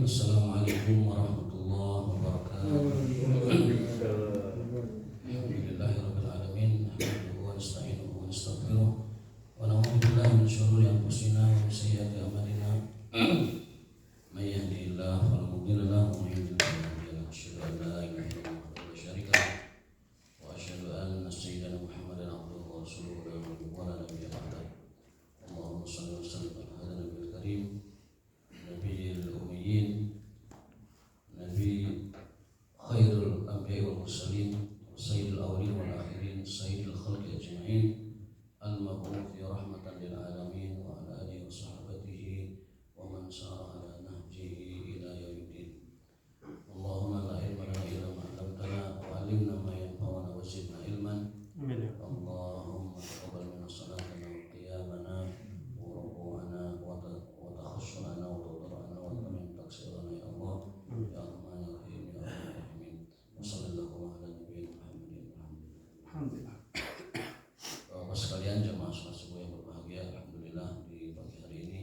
Assalamualaikum warahmatullahi wabarakatuh. Alhamdulillahirabbil alamin. Nahmaduhu wa nasta'inuhu wa nastaghfiruh wa na'udzu billahi min syururi anfusina wa min sayyiati a'malina. May yahdihillahu fala mudilla lahu wa may yudlil fala hadiya lahu. Asyhadu an la ilaha illallah wahdahu la syarika lahu wa asyhadu anna sayyidana Muhammadan abduhu wa rasuluhu la nabiyya ba'dahu. Allahumma shalli wa sallim ala nabiyil karim nabiyil ummiyin nabi khairul anbiya'i wal mursalin sayyidil awwalin wal akhirin sayyidil khalqi ajma'in al-mab'uuthi rahmatan lil alamin wa ala alihi wa sahbihi wa man sara ala nahjihi ila yaumiddin. Allahumma la ilma lana illa ma 'allamtana wa 'allimna ma yanfa'una wa zidna ilman. Allahumma taqabbal minna salatana wa qiyamana wa ruku'ana wa takhashshuna wa tadarru'ana wa tamin taksirana ya Allah ya Rahman ya Rahim ya Rahim. Wa sallallahu ala nabiyina Muhammadin. Alhamdulillah. Bapak sekalian jemaah salat subuh yang berbahagia, alhamdulillah di pagi hari ini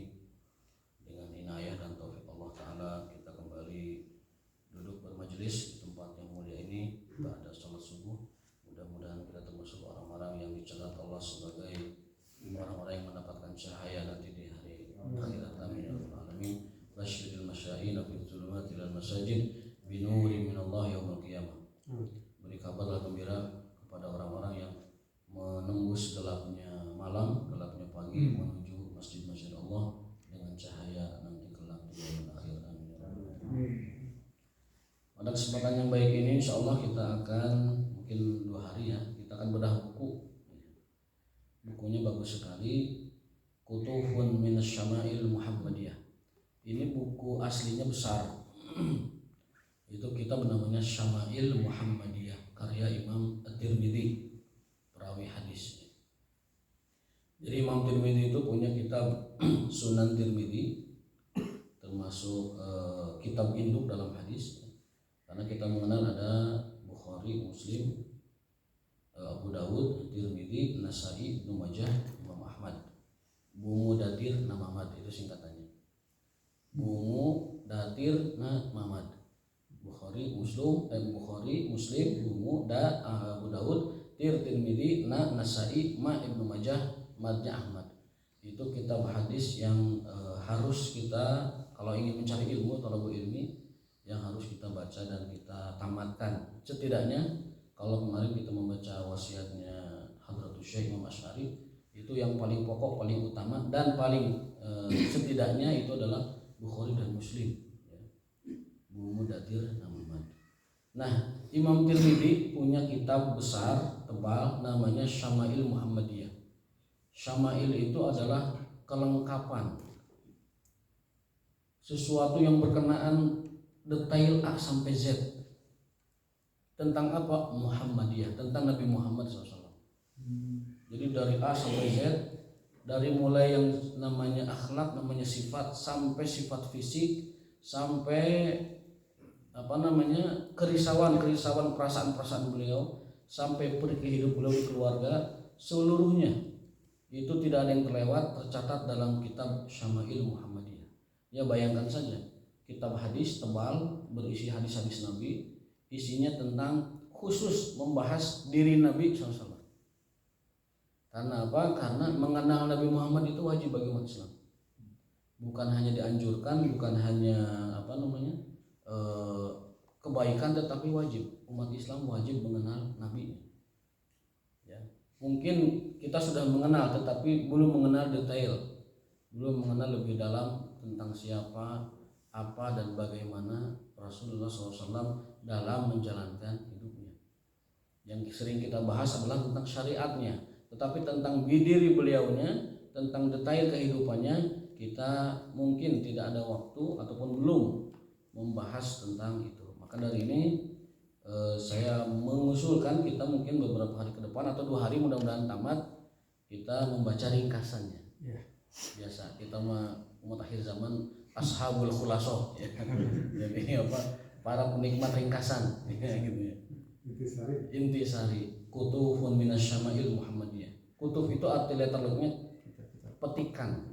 dengan inayah dan taufik Allah taala kita kembali duduk bermajelis di tempat yang mulia ini pada salat subuh. Mudah-mudahan kita termasuk orang-orang yang dicatat Allah sebagai orang-orang yang mendapatkan cahaya nanti di hari akhirat. Amin ya rabbal alamin. Basyiril masyai'ina fi dzulumati lil masajid binuri minallah yaumil qiyamah. Beri kabarlah gembira kepada orang-orang yang menembus gelapnya malam, gelapnya pagi menuju masjid-masjid Allah dengan cahaya nanti kelak di yaumil akhir. Amin ya rabbal alamin. Pada kesempatan yang baik ini insyaallah kita akan mungkin 2 hari ya, kita akan bedah buku. Bukunya bagus sekali, Kutufun Minas Syama'il Muhammadiyah. Ini buku aslinya besar. Itu kitab namanya Syama'il Muhammadiyah, karya Imam At-Tirmidzi, perawi hadis. Jadi Imam Tirmidzi itu punya kitab Sunan Tirmidzi, termasuk kitab induk dalam hadis. Karena kita mengenal ada Bukhari, Muslim, Abu Dawud, Tirmidzi, Nasai, Ibnu Majah, Imam Ahmad. Bungu Datir Nama Ahmad itu singkatannya. Bungu Datir Nama Ahmad. Bukhari, Muslim, Bungu Abu Dawud, Tirmidzi, Nasai, Ibnu Majah, Madnya Ahmad. Itu kitab hadis yang harus kita kalau ingin mencari ilmu, talabul ilmi, yang harus kita baca dan kita tamatkan. Setidaknya kalau kemarin kita membaca wasiatnya Hadratus Syekh Imam Asy'ari, itu yang paling pokok, paling utama dan paling setidaknya itu adalah Bukhari dan Muslim ya. Bungu Datir Nama Ahmad. Nah, Imam Tirmidzi punya kitab besar, tebal, namanya Syama'il Muhammadiyah. Syama'il itu adalah kelengkapan, sesuatu yang berkenaan detail A sampai Z. Tentang apa? Muhammadiyah, tentang Nabi Muhammad SAW. Jadi dari A sampai Z, dari mulai yang namanya akhlak, namanya sifat, sampai sifat fisik, sampai kerisauan perasaan beliau, sampai pergi hidup beliau di keluarga, seluruhnya itu tidak ada yang terlewat, tercatat dalam kitab Syama'il Muhammadiyah. Ya bayangkan saja, kitab hadis tebal berisi hadis-hadis Nabi, isinya tentang khusus membahas diri Nabi SAW. Karena apa? Karena mengenal Nabi Muhammad itu wajib bagi umat Islam. Bukan hanya dianjurkan, bukan hanya kebaikan, tetapi wajib. Umat Islam wajib mengenal Nabi. Ya. Mungkin kita sudah mengenal, tetapi belum mengenal detail, belum mengenal lebih dalam tentang siapa, apa dan bagaimana Rasulullah SAW dalam menjalankan hidupnya. Yang sering kita bahas adalah tentang syariatnya, tetapi tentang diri beliaunya, tentang detail kehidupannya, kita mungkin tidak ada waktu ataupun belum membahas tentang itu. Maka dari ini saya mengusulkan kita mungkin beberapa hari ke depan atau 2 hari mudah-mudahan tamat, kita membaca ringkasannya. Biasa kita umat akhir zaman ashabul khulasoh ya. Jadi para penikmat ringkasan gitu ya. Intisari Kutufun Minas Syama'il Muhammadiyah. Kutuf itu arti letternya petikan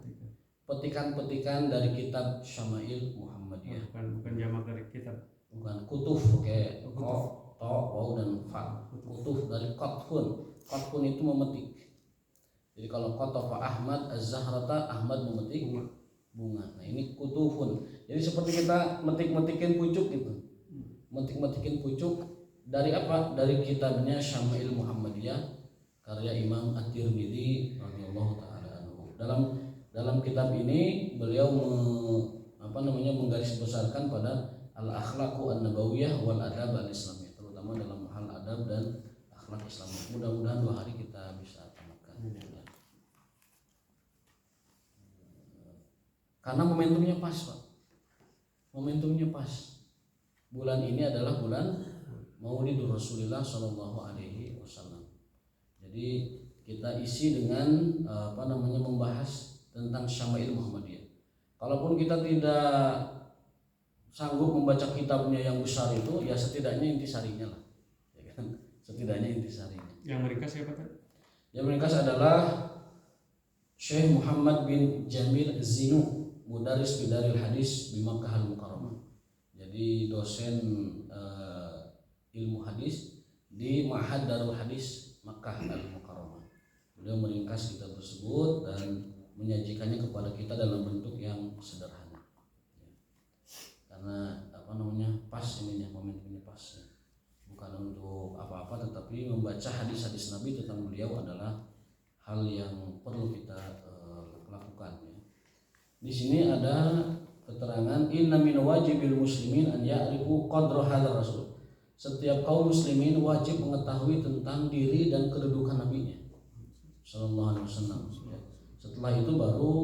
dari kitab Syama'il Muhammadiyah. ya. Bukan jamak dari kitab. Bukan kutuf, oke. Qaf, ta, waw dan fa. Kutuf dari qatfun. Qatfun itu memetik. Jadi kalau qatafa Ahmad az-zahrata, Ahmad memetik bunga. Nah, ini kutufun. Jadi seperti kita metik-metikin pucuk gitu. Metik-metikin pucuk dari apa? Dari kitabnya Syama'il Muhammadiyah karya Imam At-Tirmidzi radhiyallahu taala anhu. Dalam kitab ini beliau menggarisbesarkan pada al-akhlaqu an-nabawiyah wal adab al-islamiyah, terutama dalam hal adab dan akhlak Islam. Mudah-mudahan 2 hari kita bisa tamatkan. Karena momentumnya pas, Pak. Momentumnya pas. Bulan ini adalah bulan Maulidur Rasulillah sallallahu alaihi wasallam. Jadi kita isi dengan membahas tentang Syama'il Muhammadiyah. Kalaupun kita tidak sanggup membaca kitabnya yang besar itu, ya setidaknya intisarinya lah, ya kan? Setidaknya intisarinya. Yang meringkas siapa tadi? Yang meringkas adalah Syekh Muhammad bin Jamil Zinu, mudaris bidaril hadis di Makkah al-Mukarramah. Jadi dosen ilmu hadis di Ma'had Darul Hadis Makkah al-Mukarramah. Beliau meringkas kitab tersebut dan menyajikannya kepada kita dalam bentuk yang sederhana. Karena pas ininya, momentumnya pas ya. Bukan untuk apa-apa, tetapi membaca hadis-hadis Nabi tentang beliau adalah hal yang perlu kita lakukan ya. Di sini ada keterangan inna min wajibil muslimin an ya'rifu qadra hadzal rasul. Setiap kaum muslimin wajib mengetahui tentang diri dan kedudukan nabinya sallallahu alaihi wasallam. Setelah itu baru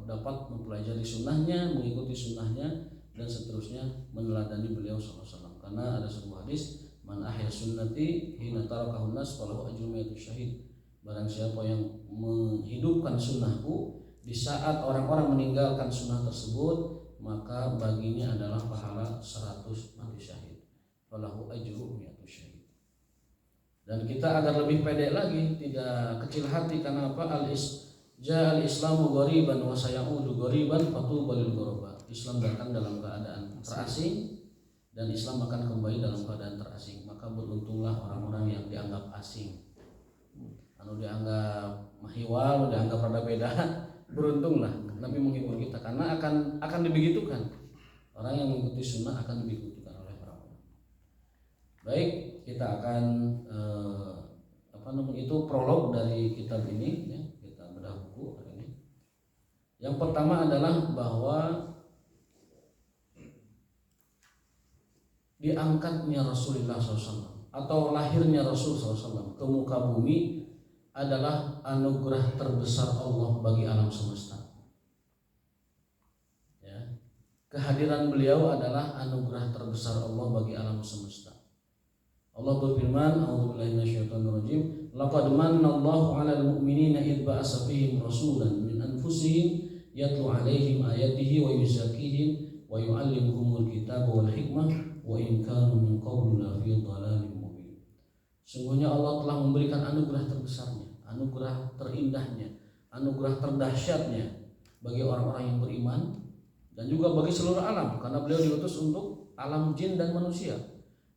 dapat mempelajari sunnahnya, mengikuti sunnahnya, dan seterusnya meneladani beliau sallallahu alaihi wasallam. Karena ada sebuah hadis, man ahya sunnati hina tarakahun nas falahu ajrun mi'atu syahid. Barang siapa yang menghidupkan sunnahku di saat orang-orang meninggalkan sunnah tersebut, maka baginya adalah pahala 100 mati syahid. Falahu ajrun mi'atu syahid. Dan kita agar lebih pede lagi, tidak kecil hati, karena apa? Al-Islamu ghariban wa sayaudu ghariban fatuba lil ghuraba. Islam datang dalam keadaan terasing dan Islam akan kembali dalam keadaan terasing. Maka beruntunglah orang-orang yang dianggap asing. Dianggap mahiwal, dianggap rada beda, beruntunglah. Nabi menghibur kita karena akan dibegitukan. Orang yang mengikuti sunnah akan dibegitukan oleh orang-orang. Baik, kita akan itu prolog dari kitab ini ya. Kita bedah buku hari ini. Yang pertama adalah bahwa diangkatnya Rasulullah SAW atau lahirnya Rasul SAW ke muka bumi adalah anugerah terbesar Allah bagi alam semesta. Ya. Kehadiran beliau adalah anugerah terbesar Allah bagi alam semesta. Allah berfirman, a'udzubillahi minasyaitonirrajim, laqad manallahu 'alal mu'minina idh ba'atsa fihim rasulan min anfusihim yatlu 'alaihim ayatihi wa yuzakkihim wa yu'allimuhumul kitaba wal hikmah wa in kanu min qablu la fi dhalalin mubin. Sungguhnya Allah telah memberikan anugerah terbesarnya, anugerah terindahnya, anugerah terdahsyatnya bagi orang-orang yang beriman dan juga bagi seluruh alam, karena beliau diutus untuk alam jin dan manusia.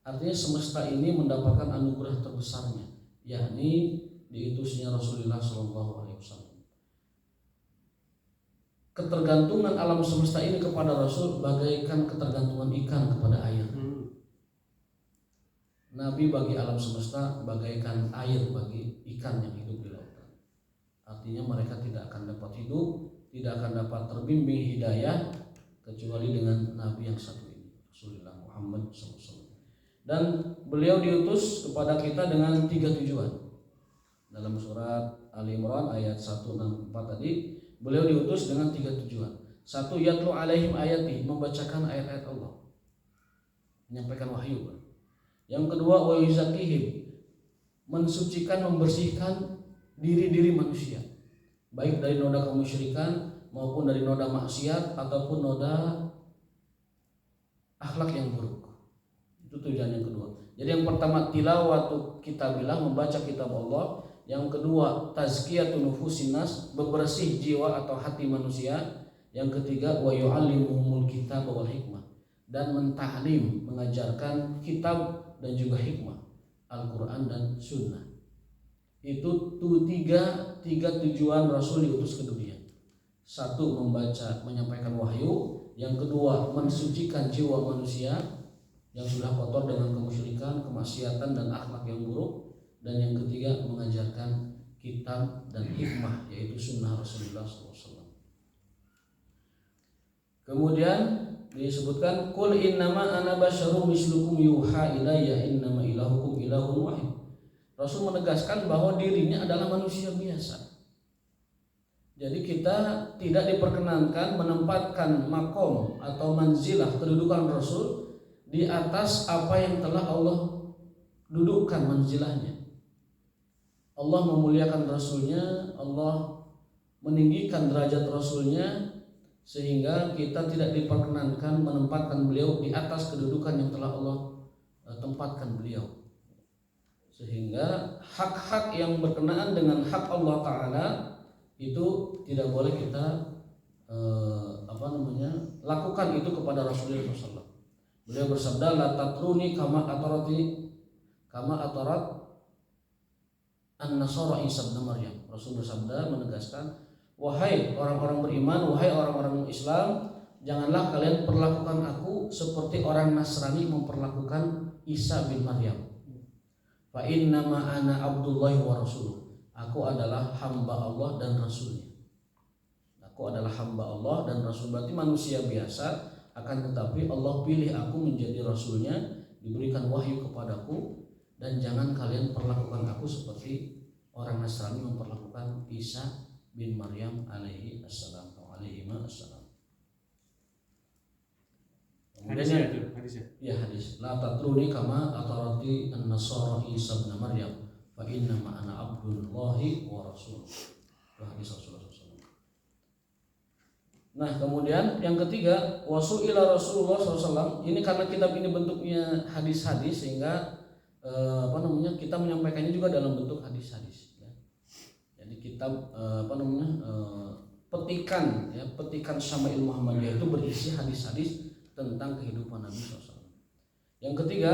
Artinya semesta ini mendapatkan anugerah terbesarnya, yakni diutusnya Rasulullah SAW. Ketergantungan alam semesta ini kepada Rasul bagaikan ketergantungan ikan kepada air. Nabi bagi alam semesta bagaikan air bagi ikan yang hidup di lautan. Artinya mereka tidak akan dapat hidup, tidak akan dapat terbimbing hidayah kecuali dengan Nabi yang satu ini, Rasulullah Muhammad SAW. Dan beliau diutus kepada kita dengan 3 tujuan. Dalam surat Ali Imran ayat 164 tadi, beliau diutus dengan 3 tujuan. 1, yatlu alaihim ayati, membacakan ayat-ayat Allah, menyampaikan wahyu. Yang kedua, wa yuzakkihim, mensucikan, membersihkan diri-diri manusia, baik dari noda kemusyrikan maupun dari noda maksiat ataupun noda akhlak yang buruk. Itu tujuan yang kedua. Jadi yang pertama tilawatu kitabillah, membaca kitab Allah. Yang kedua tazkiyatun nufusin nas, bebersih jiwa atau hati manusia. Yang ketiga wa yu'allimuhumul kitab wal hikmah, dan mentaklim, mengajarkan kitab dan juga hikmah, Al-Quran dan Sunnah. Itu tiga tujuan Rasul diutus ke dunia. Satu, menyampaikan wahyu. Yang kedua, mensucikan jiwa manusia yang sudah kotor dengan kemusyrikan, kemaksiatan dan akhlak yang buruk. Dan yang ketiga, mengajarkan kitab dan hikmah, yaitu sunnah Rasulullah SAW. Kemudian disebutkan qul innama ana basyarum mislukum yuha ilayya innama ilahukum ilahun wahid. Rasul menegaskan bahwa dirinya adalah manusia biasa. Jadi kita tidak diperkenankan menempatkan makom atau manzilah, kedudukan Rasul di atas apa yang telah Allah dudukkan manzilahnya. Allah memuliakan Rasulnya, Allah meninggikan derajat Rasulnya, sehingga kita tidak diperkenankan menempatkan beliau di atas kedudukan yang telah Allah tempatkan beliau. Sehingga hak-hak yang berkenaan dengan hak Allah Ta'ala itu tidak boleh kita lakukan itu kepada Rasulullah SAW. Beliau bersabda, la tatruni kama atarat an-nasara Isa bin Maryam. Rasul bersabda, menegaskan, wahai orang-orang beriman, wahai orang-orang Islam, janganlah kalian perlakukan aku seperti orang Nasrani memperlakukan Isa bin Maryam. Fa innama ana abdullahi wa rasuluh. Aku adalah hamba Allah dan Rasulnya. Aku adalah hamba Allah dan Rasul, berarti manusia biasa, akan tetapi Allah pilih aku menjadi Rasulnya, diberikan wahyu kepadaku, dan jangan kalian perlakukan aku seperti orang Nasrani memperlakukan Isa bin Maryam alaihi assalam. Hadisnya itu, hadisnya. Ya, hadis. La tatruni kama atarati an-nasara Isa bin Maryam fa inna ma ana abdullahi wa rasuluh. Hadis Rasulullah SAW. Nah, kemudian yang ketiga, wasu'ila Rasulullah SAW. Ini karena kitab ini bentuknya hadis-hadis, sehingga kita menyampaikannya juga dalam bentuk hadis-hadis. Ya. Jadi kitab petikan Syama'il Muhammadiyah itu berisi hadis-hadis tentang kehidupan Nabi SAW. Yang ketiga,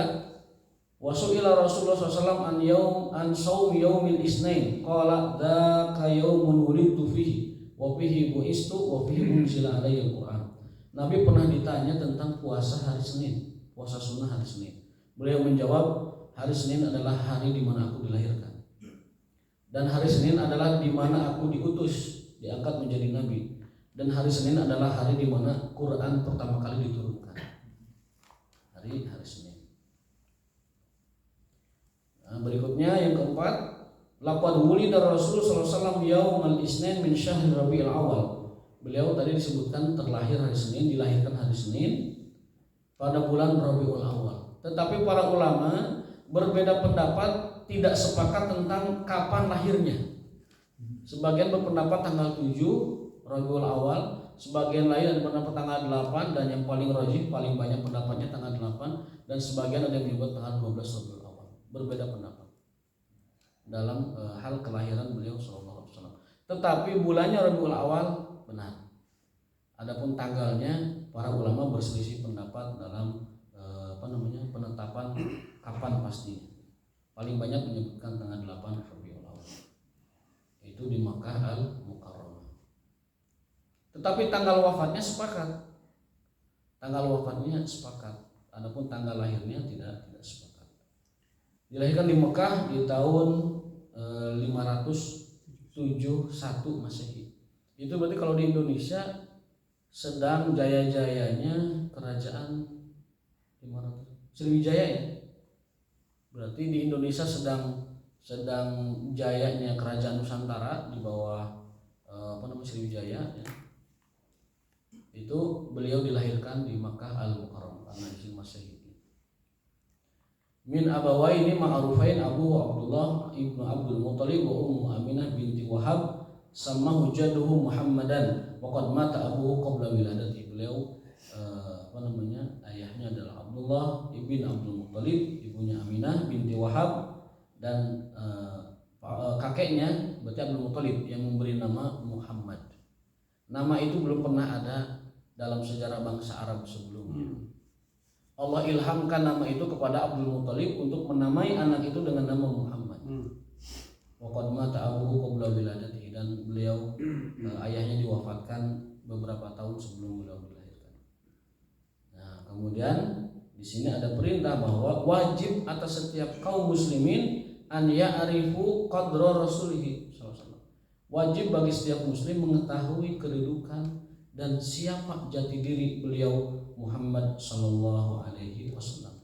wasu'ila Rasulullah SAW an saum yaumil isnain qala dzaka yaumun wulidtu fihi wa fihi bu'istu wa fihi unzila alayya al-Qur'an. Nabi pernah ditanya tentang puasa hari Senin, puasa sunnah hari Senin. Beliau menjawab, hari Senin adalah hari di mana aku dilahirkan, dan hari Senin adalah di mana aku diutus, diangkat menjadi nabi, dan hari Senin adalah hari di mana Quran pertama kali diturunkan. Hari Senin. Nah, berikutnya yang keempat, laqad wulida Rasul sallallahu alaihi wasallam yaumal isnin min syahr Rabiul Awal. Beliau tadi disebutkan terlahir hari Senin, dilahirkan hari Senin pada bulan Rabiul Awal. Tetapi para ulama berbeda pendapat, tidak sepakat tentang kapan lahirnya. Sebagian berpendapat tanggal 7 Rabiul Awal, sebagian lain ada pendapat tanggal 8, dan yang paling rajih, paling banyak pendapatnya tanggal 8, dan sebagian ada yang menyebut tanggal 12 Rabiul Awal. Berbeda pendapat dalam hal kelahiran beliau sallallahu alaihi wasallam. Tetapi bulannya Rabiul Awal benar. Adapun tanggalnya para ulama berselisih pendapat dalam penetapan kapan pastinya. Paling banyak menyebutkan tanggal 8 Rabiul Awal. Itu di Makkah Al-Mukarramah. Tetapi tanggal wafatnya sepakat. Adapun tanggal lahirnya tidak sepakat. Dilahirkan di Mekah di tahun 571 Masehi. Itu berarti kalau di Indonesia sedang jaya-jayanya kerajaan 500 Sriwijaya ya. Berarti di Indonesia sedang jayanya kerajaan Nusantara di bawah Sriwijaya ya. Itu beliau dilahirkan di Makkah Al-Mukarramah karena di Masehi. Min abawaini ma'rufain Abu Abdullah ibnu Abdul Muttalib wa Ummu Aminah binti Wahab samahu jadduhu Muhammadan wa qad mata abuhu qabla wiladati. Beliau ayahnya adalah Abdullah ibn Abdul Muttalib, ibunya Aminah binti Wahab, dan kakeknya berarti Abdul Muttalib yang memberi nama Muhammad. Nama itu belum pernah ada dalam sejarah bangsa Arab sebelumnya. Allah ilhamkan nama itu kepada Abdul Muthalib untuk menamai anak itu dengan nama Muhammad. Wa qad mata abuhu qabla wiladatihi, dan beliau ayahnya diwafatkan beberapa tahun sebelum beliau dilahirkan. Nah, kemudian di sini ada perintah bahwa wajib atas setiap kaum muslimin an ya'rifu qadra rasulih sallallahu alaihi wasallam. Wajib bagi setiap muslim mengetahui kedudukan dan siapa jati diri beliau Muhammad sallallahu alaihi wasallam.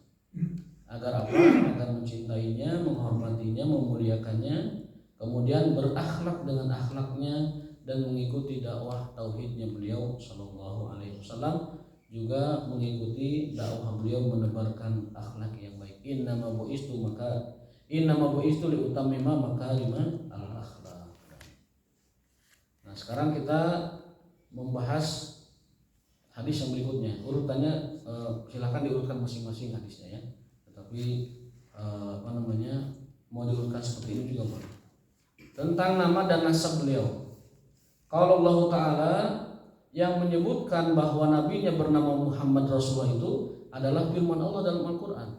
Agar apa? Agar mencintainya, menghormatinya, memuliakannya, kemudian berakhlak dengan akhlaknya dan mengikuti dakwah tauhidnya beliau sallallahu alaihi wasallam, juga mengikuti dakwah beliau menebarkan akhlak yang baik. Innama bu'istu li utammima makarima al akhlak. Nah, sekarang kita membahas hadis yang berikutnya. Urutannya silahkan diurutkan masing-masing hadisnya ya. Tetapi mau diurutkan seperti ini juga boleh. Tentang nama dan nasab beliau. Kalau Allah Ta'ala yang menyebutkan bahwa nabinya bernama Muhammad Rasulullah itu adalah firman Allah dalam Al-Quran.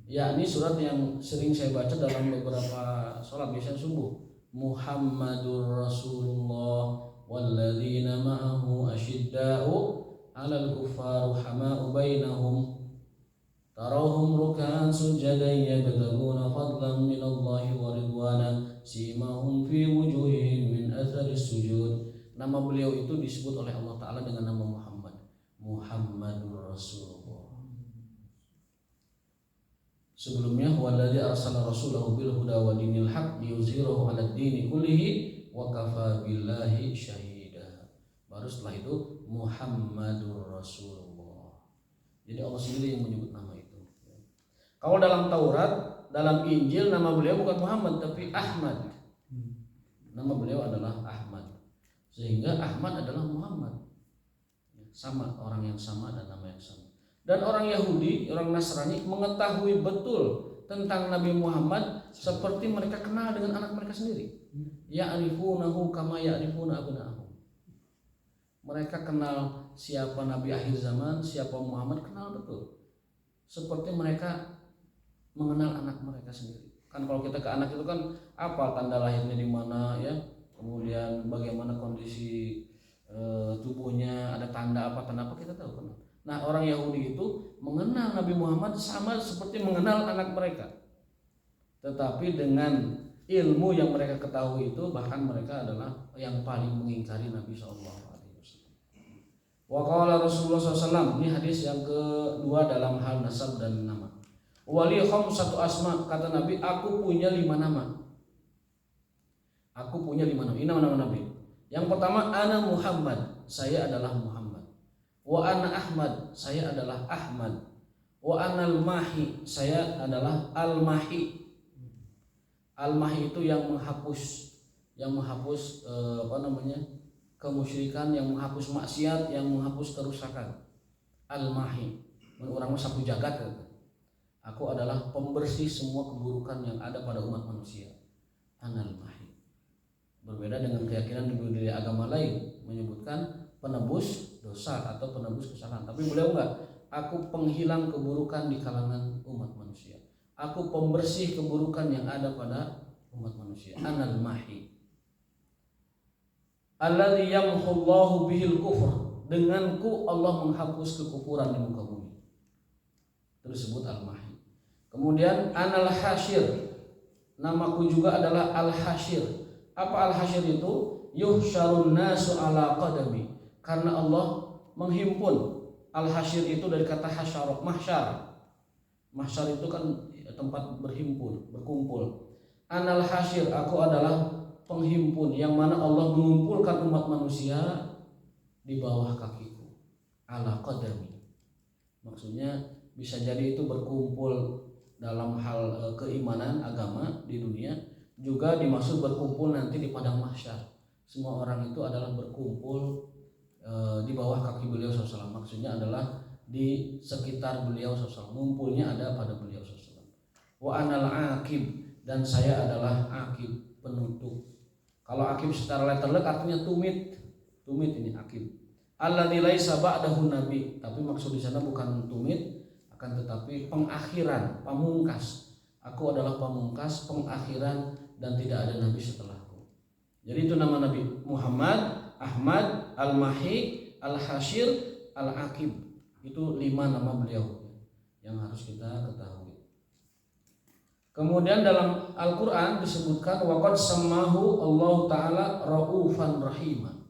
Yakni surat yang sering saya baca dalam beberapa sholat biasanya subuh. Muhammadur Rasulullah walladzina ma'ahu asyidda'u 'alal kuffar rahama'u bainahum tarahum ruk'an sujadan yabtaguna fadlan minallahi wa ridwana simahum fi wujuhihim min atharis sujud. Nama beliau itu disebut oleh Allah Ta'ala dengan nama Muhammad, Muhammadur Rasulullah. Sebelumnya huwallazi arsala rasulahu bil huda wa dinil haq liyuzhirahu 'alad dini kullihi wa kafa billahi syahida. Baru setelah itu Muhammadur Rasulullah. Jadi Allah sendiri yang menyebut nama itu. Kalau dalam Taurat, dalam Injil nama beliau bukan Muhammad tapi Ahmad. Nama beliau adalah Ahmad. Sehingga Ahmad adalah Muhammad. Sama, orang yang sama dan nama yang sama. Dan orang Yahudi, orang Nasrani mengetahui betul tentang Nabi Muhammad seperti mereka kenal dengan anak mereka sendiri. Ya'rifunahu kama ya'rifuna abna'ahum. Mereka kenal siapa Nabi akhir zaman, siapa Muhammad, kenal betul. Seperti mereka mengenal anak mereka sendiri. Kan kalau kita ke anak itu kan apa tanda lahirnya di mana ya, kemudian bagaimana kondisi tubuhnya, ada tanda apa kita tahu kan. Nah, orang Yahudi itu mengenal Nabi Muhammad sama seperti mengenal anak mereka. Tetapi dengan ilmu yang mereka ketahui itu, bahkan mereka adalah yang paling mengingkari Nabi SAW. Wa qala Rasulullah SAW, ini hadis yang kedua dalam hal nasab dan nama. Wali khamsatu asma, kata Nabi, aku punya 5 nama. Aku punya 5 nama. Ini nama-nama Nabi. Yang pertama, ana Muhammad, saya adalah Muhammad. Wa ana Ahmad, saya adalah Ahmad. Wa ana al-Mahi, saya adalah al-Mahi. Al-Mahi itu yang menghapus kemusyrikan, yang menghapus maksiat, yang menghapus kerusakan. Al-Mahi, orang sapu jagat. Aku adalah pembersih semua keburukan yang ada pada umat manusia. Anal Mahi. Berbeda dengan keyakinan di agama lain menyebutkan penebus dosa atau penebus kesalahan. Tapi beliau enggak. Aku penghilang keburukan di kalangan umat manusia. Aku pembersih keburukan yang ada pada umat manusia. Anal Mahi. Alladzi yamhullahu bihil kufr. Denganku Allah menghapus kekufuran di muka bumi. Terus sebut Al-Mahi. Kemudian Anal Hasyir. Namaku juga adalah Al-Hasyir. Apa Al-Hasyir itu? Yuhsyarun nasu ala qadami. Karena Allah menghimpun. Al-Hasyir itu dari kata hasyarah, mahsyar. Mahsyar itu kan tempat berhimpun, berkumpul. Anal Hasyir, aku adalah penghimpun yang mana Allah mengumpulkan umat manusia di bawah kakiku. Ala qadami. Maksudnya bisa jadi itu berkumpul dalam hal keimanan agama di dunia, juga dimaksud berkumpul nanti di padang mahsyar. Semua orang itu adalah berkumpul di bawah kaki beliau SAW. Maksudnya adalah di sekitar beliau SAW. Ngumpulnya ada pada beliau SAW. Wa anal aqib, dan saya adalah aqib, penutup. Kalau aqib secara letterlek artinya tumit. Tumit ini akib. Alladzi laisa ba'dahu nabi, tapi maksud di sana bukan tumit, akan tetapi pengakhiran, pamungkas. Aku adalah pamungkas, pengakhiran, dan tidak ada nabi setelahku. Jadi itu nama Nabi Muhammad, Ahmad, Al-Mahi, Al-Hashir, Al-Aqib. Itu 5 nama beliau yang harus kita ketahui. Kemudian dalam Al-Quran disebutkan waqad sammahu Allah Ta'ala Ra'ufan Rahima.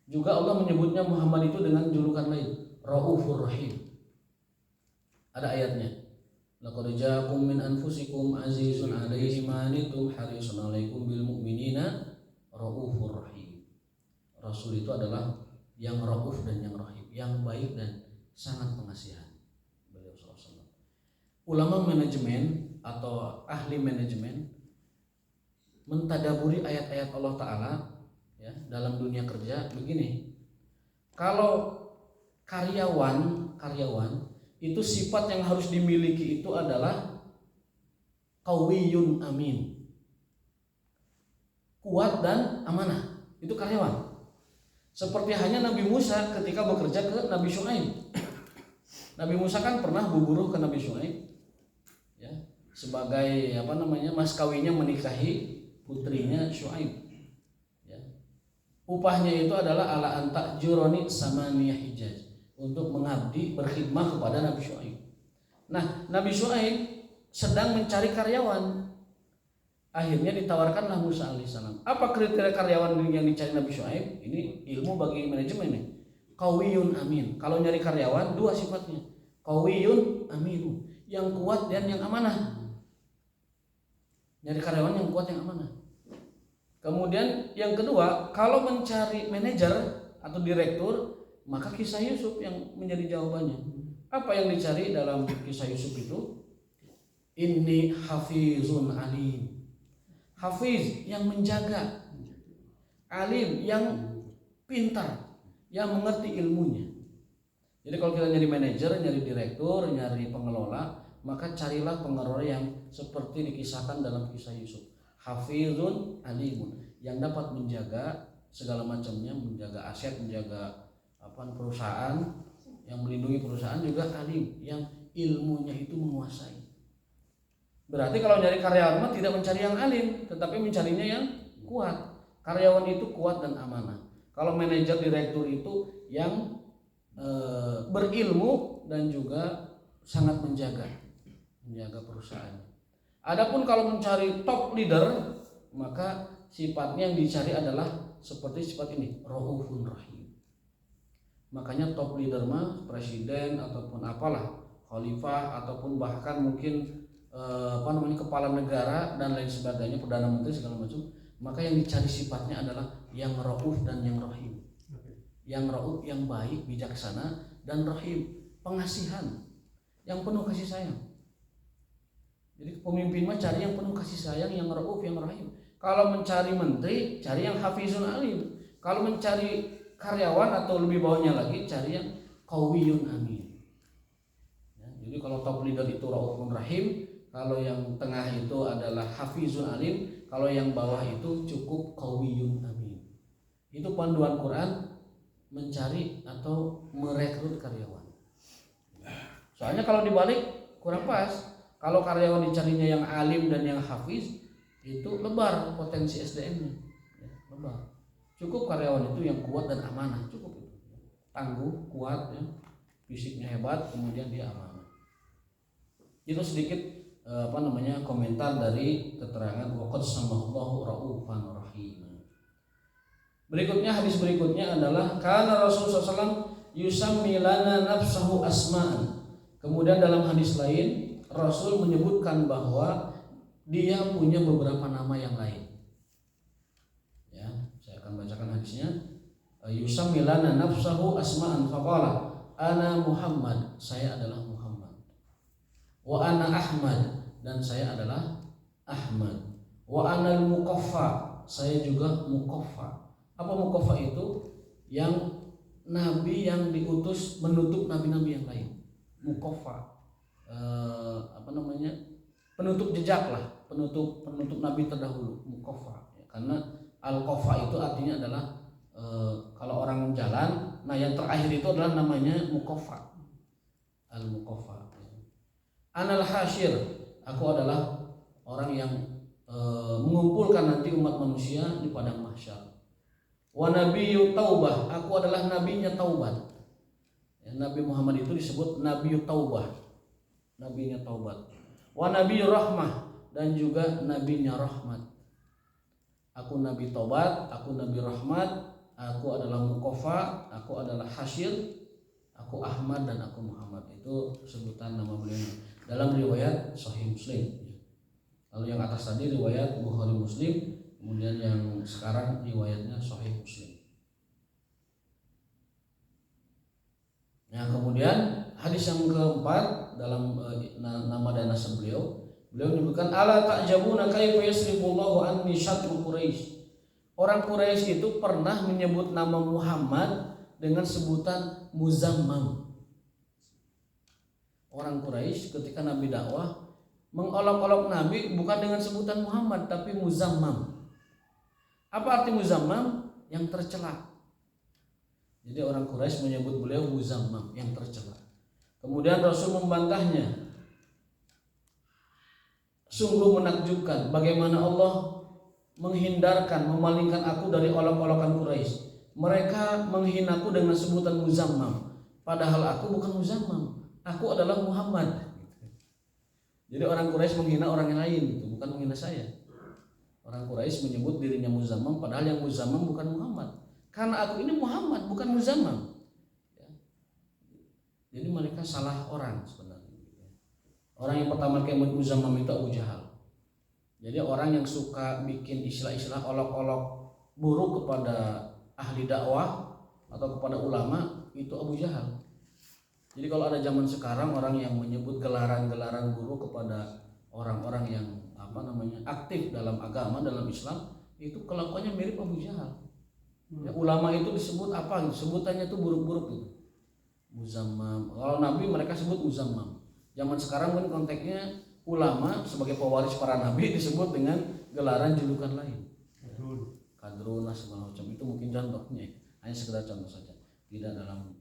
Juga Allah menyebutnya Muhammad itu dengan julukan lain, Ra'ufur Rahim. Ada ayatnya. Laqad ja'akum min anfusikum azizun 'alaihi ma anittum harisun 'alaikum bil mu'minina Ra'ufur Rahim. Rasul itu adalah yang Ra'uf dan yang Rahim, yang baik dan sangat pengasihan. Beliau SAW. Ulama manajemen atau ahli manajemen mentadaburi ayat-ayat Allah Ta'ala ya, dalam dunia kerja begini. Kalau karyawan itu sifat yang harus dimiliki itu adalah qawiyun amin, kuat dan amanah. Itu karyawan. Seperti hanya Nabi Musa ketika bekerja ke Nabi Syuaib. Nabi Musa kan pernah berburuh ke Nabi Syuaib ya, sebagai mas kawinnya menikahi putrinya Syuaib ya. Upahnya itu adalah ala anta juroni samaniyah hijaz, untuk mengabdi berkhidmah kepada Nabi Syuaib. Nah, Nabi Syuaib sedang mencari karyawan. Akhirnya ditawarkanlah Musa alaihissalam. Apa kriteria karyawan yang dicari Nabi Syuaib? Ini ilmu bagi manajemen nih. Qawiyun amin. Kalau nyari karyawan 2 sifatnya. Qawiyun amin, yang kuat dan yang amanah. Nyari karyawan yang kuat yang amanah. Kemudian yang kedua, kalau mencari manajer atau direktur, maka kisah Yusuf yang menjadi jawabannya. Apa yang dicari dalam kisah Yusuf itu? Inni hafizun alim. Hafiz yang menjaga, alim yang pintar, yang mengerti ilmunya. Jadi kalau kita nyari manajer, nyari direktur, nyari pengelola, maka carilah pengelola yang seperti dikisahkan dalam kisah Yusuf. Hafizun alimun, yang dapat menjaga segala macamnya, menjaga aset, menjaga perusahaan, yang melindungi perusahaan, juga alim yang ilmunya itu menguasai. Berarti kalau nyari karyawan tidak mencari yang alim, tetapi mencarinya yang kuat. Karyawan itu kuat dan amanah. Kalau manajer direktur itu yang berilmu dan juga sangat menjaga perusahaan. Adapun kalau mencari top leader, maka sifatnya yang dicari adalah seperti sifat ini, Ra'ufun Rahim. Makanya top leader mah presiden ataupun apalah, khalifah ataupun bahkan mungkin kepala negara dan lain sebagainya, perdana menteri segala macam, maka yang dicari sifatnya adalah yang Rauf dan yang Rahim. Yang Rauf yang baik, bijaksana, dan Rahim pengasihan, yang penuh kasih sayang. Jadi pemimpin mah cari yang penuh kasih sayang, yang Rauf, yang Rahim. Kalau mencari menteri, cari yang hafizun alim. Kalau mencari karyawan atau lebih bawahnya lagi, cari yang qawiyun amin. Ya, jadi kalau top leader itu Raufun Rahim, kalau yang tengah itu adalah hafizun alim, kalau yang bawah itu cukup qawiyun amin. Itu panduan Quran mencari atau merekrut karyawan. Soalnya kalau dibalik kurang pas. Kalau karyawan dicarinya yang alim dan yang hafiz, itu lebar potensi SDM-nya. Ya, lebar. Cukup karyawan itu yang kuat dan amanah, cukup itu. Tangguh, kuat, ya. Fisiknya hebat, kemudian dia amanah. Itu sedikit komentar dari keterangan waqad sammallahu Ra'ufan Rahim. Berikutnya, hadis berikutnya adalah kana Rasulullah SAW yusammi lana nafsahu asma'an. Kemudian dalam hadis lain Rasul menyebutkan bahwa dia punya beberapa nama yang lain. Ya, saya akan bacakan hadisnya. Yusammi lana nafsahu asma'an faqala ana Muhammad, saya adalah Muhammad. Wa ana Ahmad, dan saya adalah Ahmad. Wa ana al-muqaffa, saya juga muqaffa. Apa muqaffa itu? Yang nabi yang diutus menutup nabi-nabi yang lain. Muqaffa. Penutup jejak lah, penutup nabi terdahulu, muqaffa. Ya, karena al-qafa itu artinya adalah kalau orang jalan, nah yang terakhir itu adalah namanya muqaffa. Al-muqaffa. Anal hasyir, aku adalah orang yang mengumpulkan nanti umat manusia di padang mahsyar. Wa nabiyyu taubah, aku adalah nabinya taubat. Ya, Nabi Muhammad itu disebut nabiyyu taubah, nabinya taubat. Wa nabiyyu rahmah, dan juga nabinya rahmat. Aku nabi taubat, aku nabi rahmat, aku adalah muqaffa, aku adalah hasyir, aku Ahmad dan aku Muhammad. Itu sebutan nama beliau dalam riwayat Sahih Muslim. Lalu yang atas tadi riwayat Bukhari Muslim, kemudian yang sekarang riwayatnya Sahih Muslim. Nah, kemudian hadis yang keempat dalam nama dan nasab beliau menyebutkan ala ta'jabuna kaifa yasrifullahu anni syatru Quraisy. Orang Quraisy itu pernah menyebut nama Muhammad dengan sebutan Muzammam. Orang Quraisy ketika Nabi dakwah mengolok-olok Nabi bukan dengan sebutan Muhammad tapi Muzammam. Apa arti Muzammam? Yang tercela. Jadi orang Quraisy menyebut beliau Muzammam, yang tercela. Kemudian Rasul membantahnya. Sungguh menakjubkan bagaimana Allah menghindarkan, memalingkan aku dari olok-olokan Quraisy. Mereka menghinaku dengan sebutan Muzammam, padahal aku bukan Muzammam, aku adalah Muhammad. Jadi orang Quraisy menghina orang yang lain, gitu, bukan menghina saya. Orang Quraisy menyebut dirinya Muzammam, padahal yang Muzammam bukan Muhammad. Karena aku ini Muhammad, bukan Muzammam. Ya. Jadi mereka salah orang sebenarnya. Orang yang pertama kali Muzammam itu Abu Jahal. Jadi orang yang suka bikin istilah-istilah olok-olok buruk kepada ahli dakwah atau kepada ulama itu Abu Jahal. Jadi kalau ada zaman sekarang orang yang menyebut gelaran-gelaran buruk kepada orang-orang yang aktif dalam agama, dalam Islam, itu kelakuannya mirip Abu Jahal. Ya, ulama itu disebut apa? Sebutannya itu buruk-buruk gitu. Muzammam. Kalau Nabi mereka sebut Muzammam. Zaman sekarang kan konteksnya ulama sebagai pewaris para nabi disebut dengan gelaran julukan lain. Kadrun lah segala macam, itu mungkin contohnya. Hanya sekedar contoh saja. Tidak dalam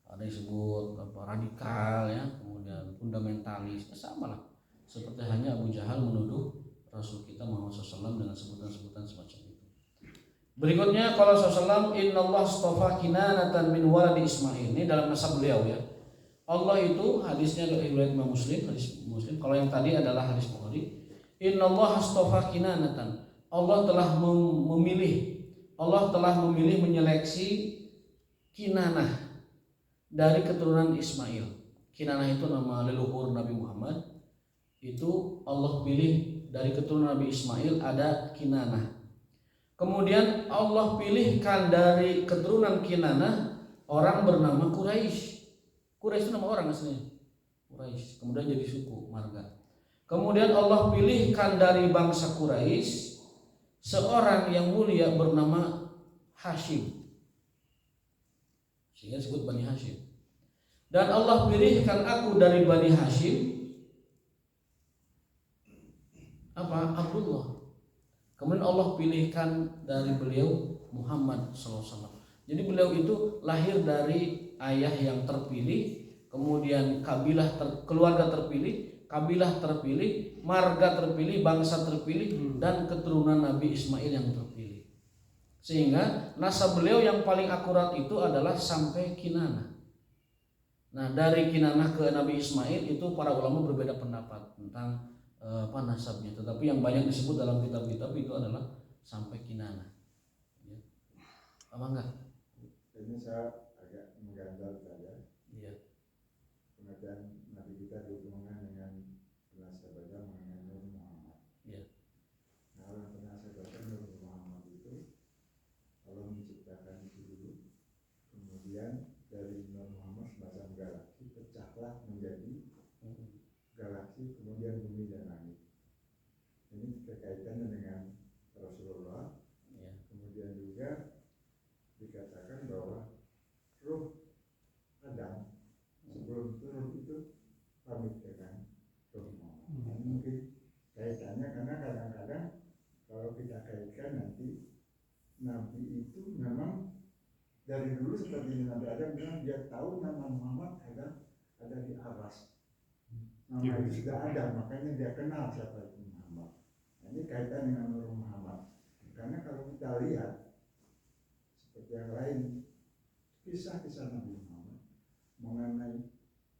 ada yang disebut radikal ya, kemudian fundamentalis, sama lah. Seperti hanya Abu Jahal menuduh Rasul kita Muhammad SAW dengan sebutan-sebutan semacam itu. Berikutnya kalau SAW Innallah astafa Kinanatan min waladi Ismail. Ini dalam nasab beliau ya. Allah itu hadisnya riwayat Imam Muslim, hadis Muslim. Kalau yang tadi adalah hadis Bukhari. Innallah astafa Kinanatan. Allah telah memilih menyeleksi Kinanah dari keturunan Ismail. Kinanah itu nama leluhur Nabi Muhammad. Itu Allah pilih dari keturunan Nabi Ismail ada Kinanah. Kemudian Allah pilihkan dari keturunan Kinanah orang bernama Quraisy. Quraisy itu nama orang aslinya. Quraisy. Kemudian jadi suku marga. Kemudian Allah pilihkan dari bangsa Quraisy seorang yang mulia bernama Hashim. Sehingga disebut Bani Hashim. Dan Allah pilihkan aku dari Bani Hashim Abdullah. Kemudian Allah pilihkan dari beliau Muhammad SAW. Jadi beliau itu lahir dari ayah yang terpilih, kemudian keluarga terpilih, kabilah terpilih, marga terpilih, bangsa terpilih, dan keturunan Nabi Ismail yang terpilih. Sehingga nasab beliau yang paling akurat itu adalah sampai Kinanah. Nah, dari Kinanah ke Nabi Ismail itu para ulama berbeda pendapat tentang nasabnya, tetapi yang banyak disebut dalam kitab-kitab itu adalah sampai Kinanah. Ya. Apa enggak? Ini saya agak mengganjal saja. Iya. Pengajian Nabi kita dihubungkan dengan penasabatnya mengenai Nur Muhammad. Iya. Nah, orang penasabatnya Nur Muhammad itu Allah menciptakan itu dulu, kemudian dari Nur Muhammad semacam galaksi pecahlah menjadi galaksi, kemudian bumi dan langit. Ini terkaitannya dengan Rasulullah. Ya. Kemudian juga dikatakan bahwa ruh Adam sebelum turun itu pamit dengan Ruh Muhammad. Mungkin kaitannya karena kadang-kadang kalau kita kaitkan nanti Nabi itu memang dari dulu seperti Nabi Adam bilang dia tahu nama Muhammad ada di aras. Nama itu sudah ada, makanya dia kenal siapa itu Muhammad. Nah, ini kaitan dengan Nur Muhammad. Karena kalau kita lihat seperti yang lain, kisah-kisah Nabi Muhammad mengenai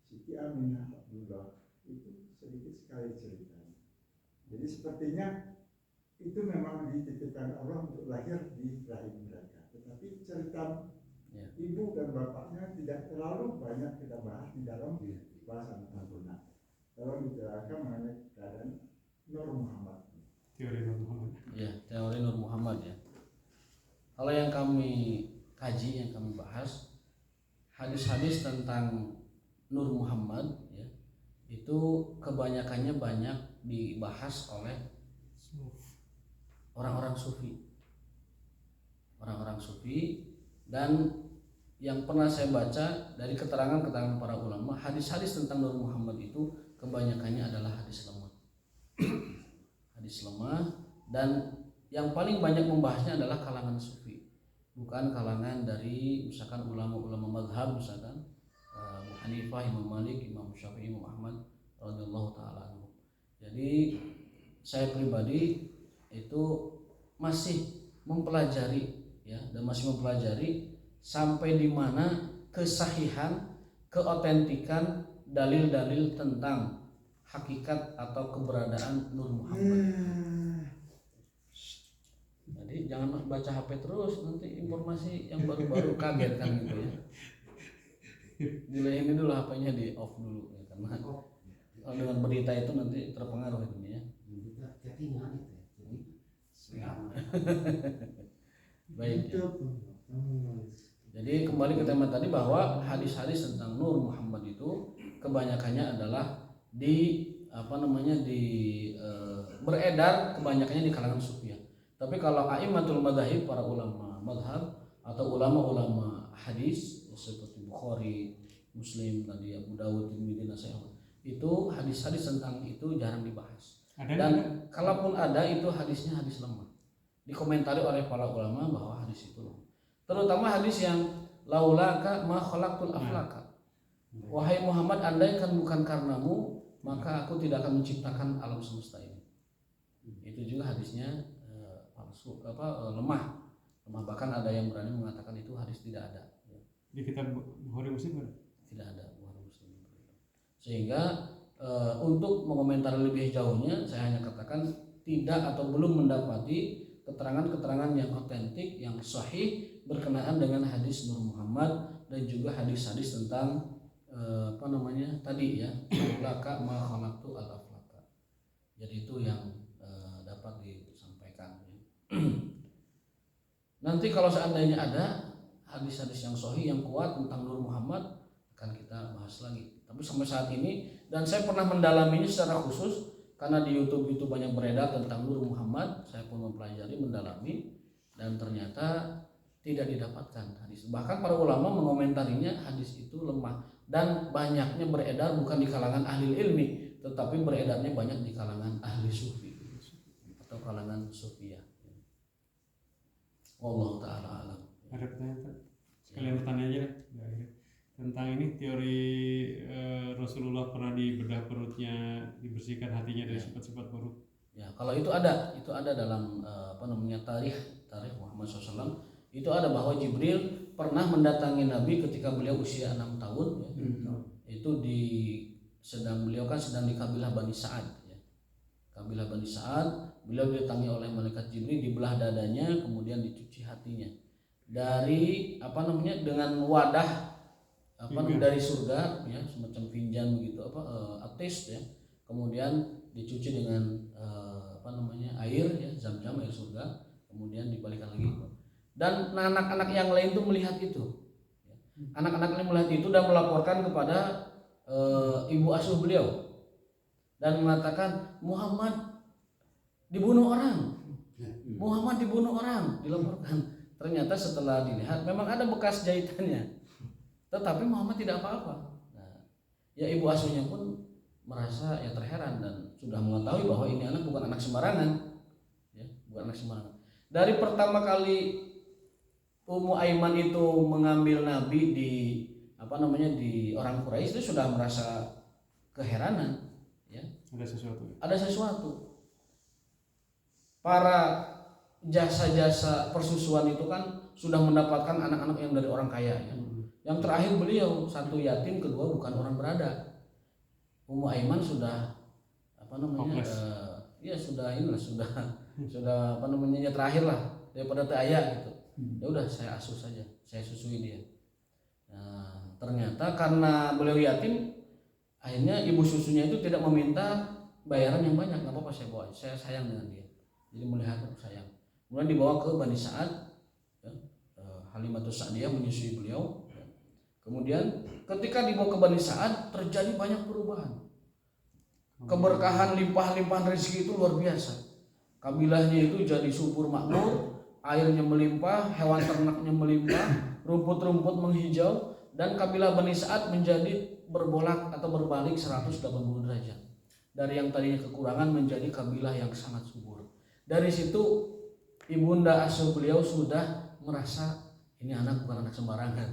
Siti Aminah Abdullah itu sedikit sekali ceritanya. Jadi sepertinya itu memang dititipkan Allah untuk lahir di rahim mereka. Tetapi cerita ibu dan bapaknya tidak terlalu banyak kita bahas di dalam bahasan Al-Quran. Kalau dijelaskan mengenai keadaan Nur Muhammad. Teori Nur Muhammad. Ya, teori Nur Muhammad ya. Kalau yang kami kaji, yang kami bahas, hadis-hadis tentang Nur Muhammad ya, itu kebanyakannya banyak dibahas oleh orang-orang sufi. Orang-orang sufi, dan yang pernah saya baca dari keterangan-keterangan para ulama, hadis-hadis tentang Nur Muhammad itu kebanyakannya adalah hadis lemah. Hadis lemah, dan yang paling banyak membahasnya adalah kalangan sufi, bukan kalangan dari misalkan ulama-ulama mazhab, misalkan Abu Hanifah, Imam Malik, Imam Syafi'i, Imam Ahmad radhiyallahu taala anhu. Jadi saya pribadi itu masih mempelajari ya, dan masih mempelajari sampai di mana kesahihan, keotentikan dalil-dalil tentang hakikat atau keberadaan Nur Muhammad. Jadi jangan baca HP terus, nanti informasi yang baru-baru kaget kan gitu ya. Ini dulu HP-nya di off dulu ya, karena kalau dengan berita itu nanti terpengaruh itu ya. Baik ya. Jadi kembali ke tema tadi bahwa hadis-hadis tentang Nur Muhammad itu kebanyakannya adalah beredar kebanyakannya di kalangan sufiah. Tapi kalau a'immatul madzhab, para ulama mazhab atau ulama-ulama hadis seperti Bukhari, Muslim, tadi Abu Dawud, Tirmidzi, Nasai, itu hadis-hadis tentang itu jarang dibahas. Dan kalaupun ada, itu hadisnya hadis lemah. Dikomentari oleh para ulama bahwa hadis itu lemah. Terutama hadis yang laulaka ma khalaqtul aflaka. Wahai Muhammad, andaikan bukan karenamu, maka aku tidak akan menciptakan alam semesta ini. Itu juga hadisnya palsu, lemah. Bahkan ada yang berani mengatakan itu hadis tidak ada. Di kitab Bukhari Muslim tidak ada Bukhari Muslim. Sehingga untuk mengomentari lebih jauhnya, saya hanya katakan tidak atau belum mendapati keterangan-keterangan yang otentik, yang sahih berkenaan dengan hadis Nur Muhammad, dan juga hadis-hadis tentang tadi ya, laka ma khalaqtu al-aflaka. Jadi itu yang dapat disampaikan ya. Nanti kalau seandainya ada hadis-hadis yang sahih yang kuat tentang Nur Muhammad, akan kita bahas lagi. Tapi sampai saat ini, dan saya pernah mendalaminya secara khusus karena di YouTube itu banyak beredar tentang Nur Muhammad, saya pun mempelajari, mendalami, dan ternyata tidak didapatkan hadis. Bahkan para ulama mengomentarinya hadis itu lemah, dan banyaknya beredar bukan di kalangan ahli ilmi, tetapi beredarnya banyak di kalangan ahli sufi atau kalangan sufiah. Wallahu ta'ala alam. Ada pertanyaan Pak? Sekalian bertanya aja tentang ini teori Rasulullah pernah dibedah perutnya, dibersihkan hatinya dari sifat-sifat buruk. Ya, kalau itu ada dalam tarikh Muhammad SAW. Itu ada bahwa Jibril pernah mendatangi Nabi ketika beliau usia 6 tahun ya. Itu beliau kan sedang di kabilah Bani Sa'ad ya. Kabilah Bani Sa'ad, beliau didatangi oleh malaikat Jibril, dibelah dadanya, kemudian dicuci hatinya. Dari dengan wadah dari surga ya, semacam pinjan begitu, atis ya. Kemudian dicuci dengan air ya, zam-zam, air surga, kemudian dibalikan lagi. Dan anak-anak yang lain tuh melihat itu. Anak-anak lain melihat itu dan melaporkan kepada ibu asuh beliau dan mengatakan Muhammad dibunuh orang. Muhammad dibunuh orang, dilaporkan. Ternyata setelah dilihat memang ada bekas jahitannya, tetapi Muhammad tidak apa-apa. Nah, ya ibu asuhnya pun merasa ya terheran dan sudah mengetahui bahwa ini anak bukan anak sembarangan, ya, bukan anak sembarangan. Dari pertama kali Ummu Aiman itu mengambil Nabi di di orang Quraisy itu sudah merasa keheranan, ya. Ada sesuatu. Para jasa-jasa persusuan itu kan sudah mendapatkan anak-anak yang dari orang kaya, ya. Yang terakhir beliau satu yatim, kedua bukan orang berada. Ummu Aiman sudah sudah terakhir lah daripada ayah gitu. Ya udah saya asuh saja, saya susui dia. Nah, ternyata karena beliau yatim, akhirnya ibu susunya itu tidak meminta bayaran yang banyak, nggak apa-apa saya bawa, saya sayang dengan dia. Jadi melihat sayang. Kemudian dibawa ke Bani Sa'ad, ya, Halimatus Sa'diyah menyusui beliau. Kemudian ketika dibawa ke Bani Sa'ad terjadi banyak perubahan. Keberkahan limpah-limpahan rezeki itu luar biasa. Kabilahnya itu jadi subur makmur, airnya melimpah, hewan ternaknya melimpah, rumput-rumput menghijau, dan kabilah Bani Sa'ad menjadi berbolak atau berbalik 180 derajat. Dari yang tadinya kekurangan menjadi kabilah yang sangat subur. Dari situ ibunda asuh beliau sudah merasa ini anak bukan anak sembarangan.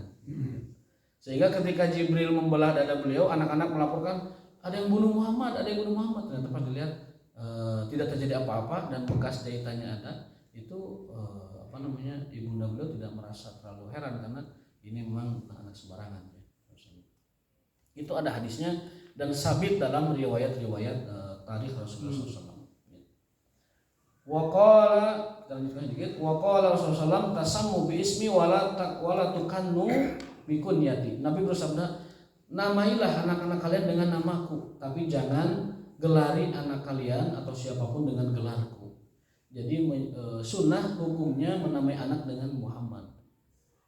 Sehingga ketika Jibril membelah dada beliau, anak-anak melaporkan ada yang bunuh Muhammad, ada yang bunuh Muhammad. Ternyata pas dilihat tidak terjadi apa-apa dan bekas jahitannya ada. Itu ibunda beliau tidak merasa terlalu heran karena ini memang bukan anak sembarangan, ya. Itu ada hadisnya dan sabit dalam riwayat-riwayat tarikh Rasulullah SAW. Waqala, kita lanjutkan sedikit. Waqala Rasulullah SAW tasammu bi ismi wala tukannu bi kunyati. Nabi bersabda, namailah anak-anak kalian dengan namaku, tapi jangan gelari anak kalian atau siapapun dengan gelarku. Jadi sunnah hukumnya menamai anak dengan Muhammad,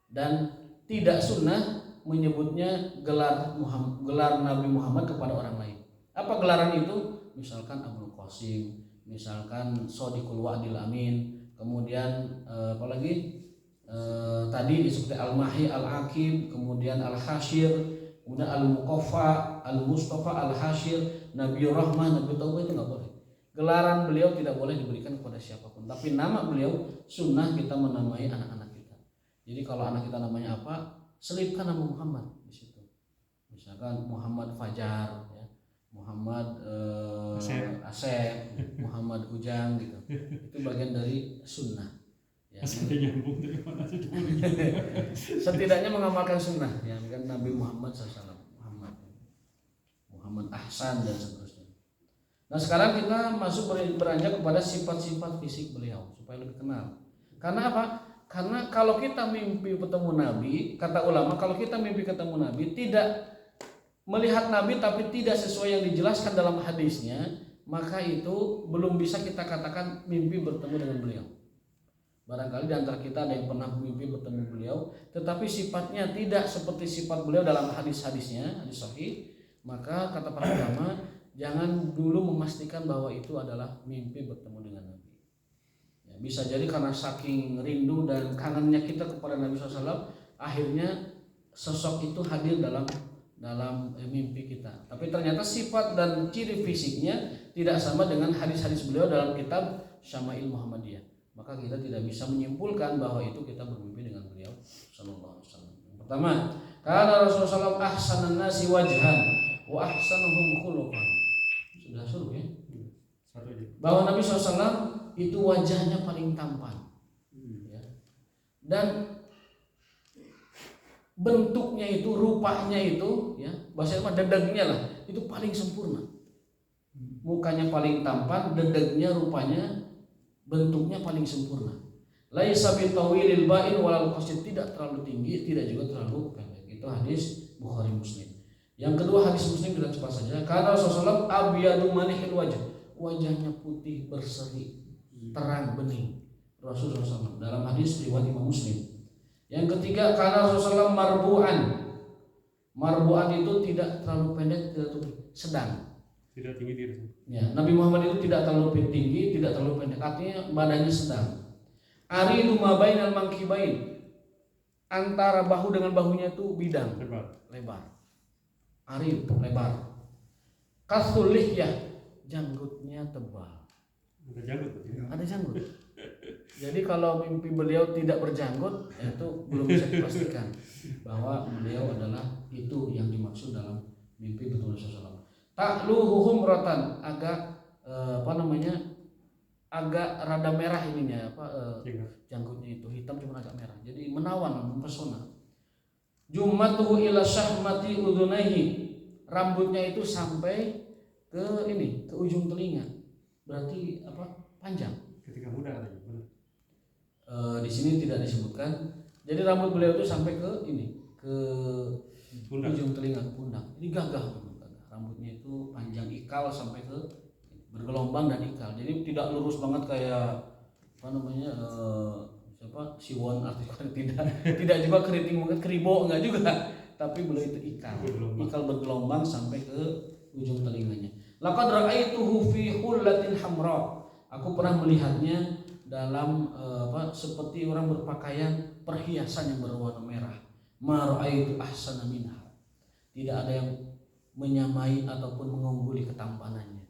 dan tidak sunnah menyebutnya gelar Nabi Muhammad kepada orang lain. Apa gelaran itu? Misalkan Abdul Qasim, misalkan Shodiqul Wa'dil Amin, kemudian apalagi tadi seperti Al-Mahi, Al-Aqib, kemudian Al-Hashir, kemudian Al-Muqaffa, Al-Mustafa, Al-Hashir, Nabi Rahmah, Nabi Taubah, itu nggak boleh. Gelaran beliau tidak boleh diberikan kepada siapapun. Tapi nama beliau sunnah kita menamai anak-anak kita. Jadi kalau anak kita namanya apa, selipkan nama Muhammad di situ. Misalkan Muhammad Fajar, ya, Muhammad Asep, Muhammad Ujang gitu. Itu bagian dari sunnah. Ya. Setidaknya mengamalkan sunnah, ya, kan Nabi Muhammad SAW, Muhammad Ahsan dan seterusnya. Nah sekarang kita masuk beranjak kepada sifat-sifat fisik beliau supaya lebih kenal. Karena apa? Karena kalau kita mimpi ketemu Nabi, kata ulama, kalau kita mimpi ketemu Nabi tidak melihat Nabi tapi tidak sesuai yang dijelaskan dalam hadisnya, maka itu belum bisa kita katakan mimpi bertemu dengan beliau. Barangkali di antara kita ada yang pernah mimpi bertemu beliau, tetapi sifatnya tidak seperti sifat beliau dalam hadis-hadisnya, hadis sahih, maka kata para ulama, jangan dulu memastikan bahwa itu adalah mimpi bertemu dengan Nabi. Ya, bisa jadi karena saking rindu dan kangennya kita kepada Nabi SAW, akhirnya sosok itu hadir dalam mimpi kita. Tapi ternyata sifat dan ciri fisiknya tidak sama dengan hadis-hadis beliau dalam kitab Syama'il Muhammadiyah. Maka kita tidak bisa menyimpulkan bahwa itu kita bermimpi dengan beliau sallallahu alaihi wasallam. Pertama, karena Rasulullah SAW ahsanan nasi wajhan wa ahsanuhum khuluqan. Sudah suruh ya. Bahwa Nabi SAW itu wajahnya paling tampan, ya. Dan bentuknya itu, rupanya itu, ya, bahasa Arab dedegnya lah, itu paling sempurna. Mukanya paling tampan, dedegnya, rupanya, bentuknya paling sempurna. Laisa bitawilil ba'in walal qasid, tidak terlalu tinggi, tidak juga terlalu pendek. Itu hadis Bukhari Muslim. Yang kedua hadis Muslim kita cepat saja. Karena Rasulullah abyadu manihil wajh, wajahnya putih berseri, terang bening. Rasulullah SAW dalam hadis riwayat Imam Muslim. Yang ketiga, karena Rasulullah marbu'an itu tidak terlalu pendek, tidak terlalu sedang. Tidak tinggi, tidak. Ya, Nabi Muhammad itu tidak terlalu tinggi, tidak terlalu pendek. Artinya badannya sedang. Aridu ma bainal mankibain, antara bahu dengan bahunya itu bidang, lebar. Arid, lebar. Kasul lihyah, janggutnya tebal. Ada janggut. Ada janggut. Jadi kalau mimpi beliau tidak berjanggut, itu belum bisa dipastikan bahwa beliau adalah itu yang dimaksud dalam mimpi betul Rasulullah. Ta'luhuhum rotan, agak agak rada merah ininya janggutnya itu hitam cuma agak merah. Jadi menawan, mempesona. Jumatuhu ila syahmati udhunaihi, rambutnya itu sampai ke ujung telinga. Berarti panjang. Ketika muda katanya, benar. Di sini tidak disebutkan. Jadi rambut beliau itu sampai ke Pundak. ujung telinga, ke pundak. Ini gagah memang. Rambutnya itu panjang ikal sampai ke bergelombang dan ikal. Jadi tidak lurus banget kayak Siwon artikel tidak juga keriting banget, keribo enggak juga. Tapi beliau itu ikal bergelombang sampai ke ujung telinganya. Laqad ra'aituhu fi hullatin hamra. Aku pernah melihatnya dalam seperti orang berpakaian perhiasan yang berwarna merah. Ma ra'aitu ahsana minha. Tidak ada yang menyamai ataupun mengungguli ketampanannya.